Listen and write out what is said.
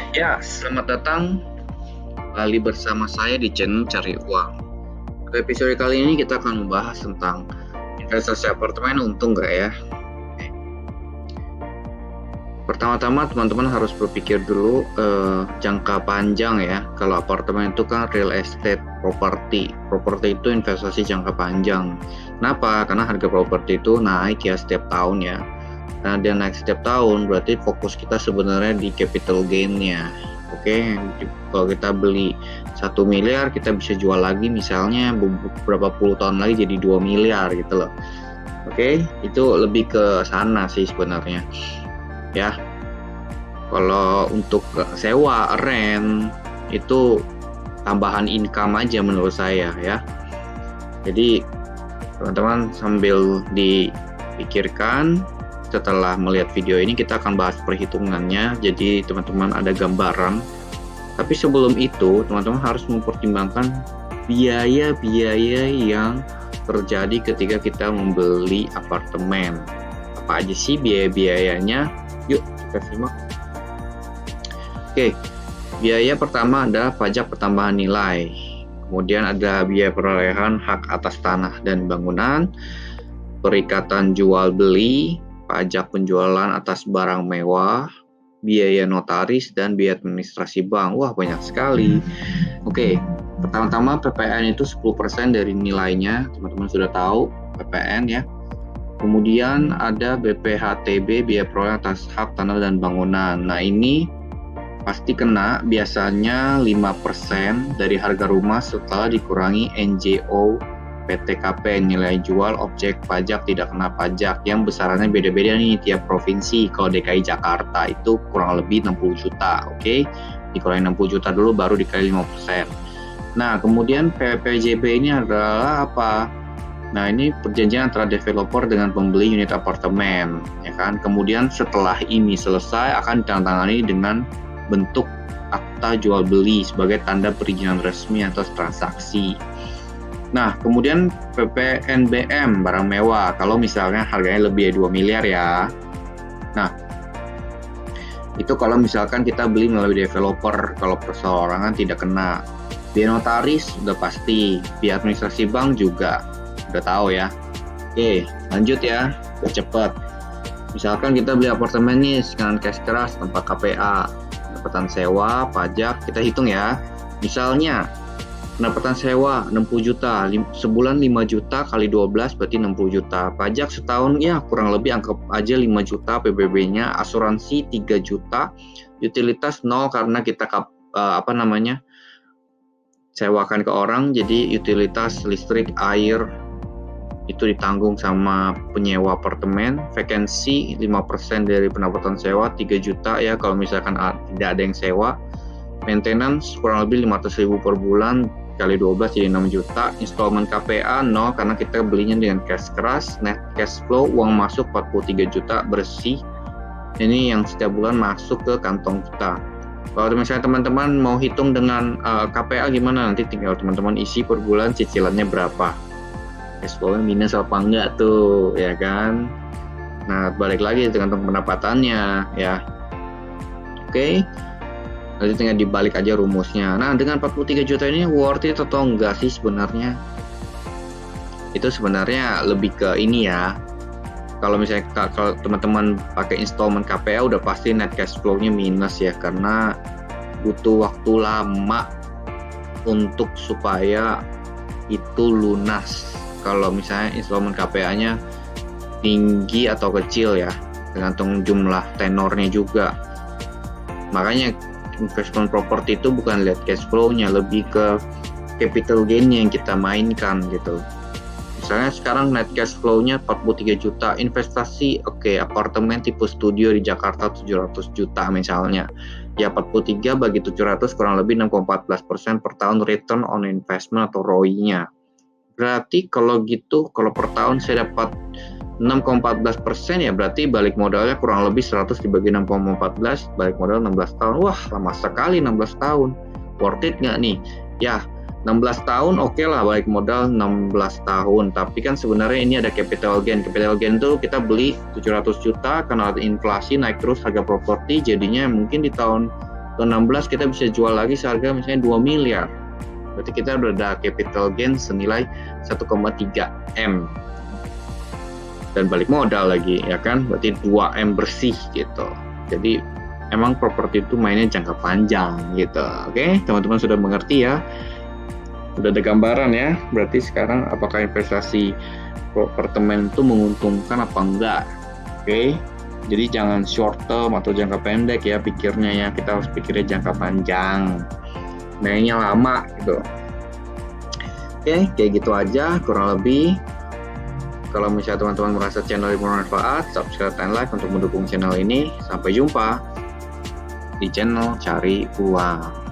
Ya, selamat datang kembali bersama saya di channel Cari Uang. Pada episode kali ini kita akan membahas tentang investasi apartemen untung nggak ya? Pertama-tama teman-teman harus berpikir dulu jangka panjang ya. Kalau apartemen itu kan real estate property. Properti itu investasi jangka panjang. Kenapa? Karena harga properti itu naik ya setiap tahun ya. Nah, dia naik setiap tahun berarti fokus kita sebenarnya di capital gain-nya. Oke, kalau kita beli 1 miliar, kita bisa jual lagi misalnya beberapa puluh tahun lagi jadi 2 miliar gitu loh. Oke, itu lebih ke sana sih sebenarnya. Ya, kalau untuk sewa, rent, itu tambahan income aja menurut saya ya. Jadi, teman-teman sambil dipikirkan, setelah melihat video ini kita akan bahas perhitungannya, jadi teman-teman ada gambaran. Tapi sebelum itu teman-teman harus mempertimbangkan biaya-biaya yang terjadi ketika kita membeli apartemen. Apa aja sih biaya-biayanya? Yuk kita simak. Oke, biaya pertama adalah pajak pertambahan nilai. Kemudian ada biaya perolehan hak atas tanah dan bangunan, perikatan jual beli, pajak penjualan atas barang mewah, biaya notaris, dan biaya administrasi bank. Wah, banyak sekali. Oke, pertama-tama PPN itu 10% dari nilainya. Teman-teman sudah tahu PPN ya. Kemudian ada BPHTB, biaya proyek atas hak tanah dan bangunan. Nah, ini pasti kena biasanya 5% dari harga rumah setelah dikurangi NJO PTKP, nilai jual objek pajak tidak kena pajak, yang besarannya beda-beda nih tiap provinsi. Kalau DKI Jakarta itu kurang lebih 60 juta, oke? Dikurangi 60 juta dulu baru dikali 5%. Nah, kemudian PPJB ini adalah apa? Nah, ini perjanjian antara developer dengan pembeli unit apartemen, ya kan? Kemudian setelah ini selesai akan ditandatangani dengan bentuk akta jual beli sebagai tanda perizinan resmi atas transaksi. Nah, kemudian PPNBM, barang mewah, kalau misalnya harganya lebih dari 2 miliar ya. Nah, itu kalau misalkan kita beli melalui developer, kalau perseorangan tidak kena. Biaya notaris udah pasti, biaya administrasi bank juga udah tahu ya. Oke, lanjut ya, biar cepet. Misalkan kita beli apartemen nih dengan cash keras tanpa KPA, pendapatan sewa, pajak, kita hitung ya. Misalnya pendapatan sewa 60 juta, sebulan 5 juta kali 12 berarti 60 juta. Pajak setahun ya kurang lebih anggap aja 5 juta PBB-nya, asuransi 3 juta, utilitas 0 karena kita sewakan ke orang, jadi utilitas listrik, air itu ditanggung sama penyewa apartemen. Vacancy 5% dari pendapatan sewa 3 juta ya kalau misalkan tidak ada yang sewa. Maintenance kurang lebih 500.000 per bulan kali 12 jadi 6 juta. Installment KPA 0 karena kita belinya dengan cash keras. Net cash flow uang masuk 43 juta bersih. Ini yang setiap bulan masuk ke kantong kita. Kalau misalnya teman-teman mau hitung dengan KPA gimana, nanti tinggal teman-teman isi per bulan cicilannya berapa. Cash flow-nya minus apa enggak tuh, ya kan? Nah, balik lagi tergantung pendapatannya ya. Oke. Nanti tinggal dibalik aja rumusnya. Nah, dengan 43 juta ini worth it atau enggak sih sebenarnya? Itu sebenarnya lebih ke ini ya. Kalau misalnya kalau teman-teman pakai installment KPA udah pasti net cash flow-nya minus ya, karena butuh waktu lama untuk supaya itu lunas. Kalau misalnya installment KPA-nya tinggi atau kecil ya, tergantung jumlah tenornya juga. Makanya investment property itu bukan lihat cash flow-nya, lebih ke capital gain-nya yang kita mainkan gitu. Misalnya sekarang net cash flow-nya 43 juta, investasi apartemen tipe studio di Jakarta 700 juta misalnya. Ya 43 bagi 700 kurang lebih 6,14% per tahun return on investment atau ROI-nya. Berarti kalau gitu, kalau per tahun saya dapat 6,14% ya berarti balik modalnya kurang lebih 100 dibagi 6,14, balik modal 16 tahun. Wah, lama sekali 16 tahun. Worth it nggak nih? Ya, 16 tahun oke lah balik modal 16 tahun. Tapi kan sebenarnya ini ada capital gain. Capital gain tuh kita beli 700 juta karena inflasi naik terus harga properti, jadinya mungkin di tahun tahun 16 kita bisa jual lagi seharga misalnya 2 miliar. Berarti kita udah ada capital gain senilai 1,3 M. Dan balik modal lagi, ya kan? Berarti 2 M bersih gitu. Jadi emang properti itu mainnya jangka panjang gitu. Oke, teman-teman sudah mengerti ya? Udah ada gambaran ya? Berarti sekarang apakah investasi apartemen itu menguntungkan apa enggak? Oke. Jadi jangan short term atau jangka pendek ya pikirnya ya. Kita harus pikirnya jangka panjang. Mainnya lama gitu. Oke, kayak gitu aja kurang lebih. Kalau misalnya teman-teman merasa channel ini bermanfaat, subscribe dan like untuk mendukung channel ini. Sampai jumpa di channel Cari Uang.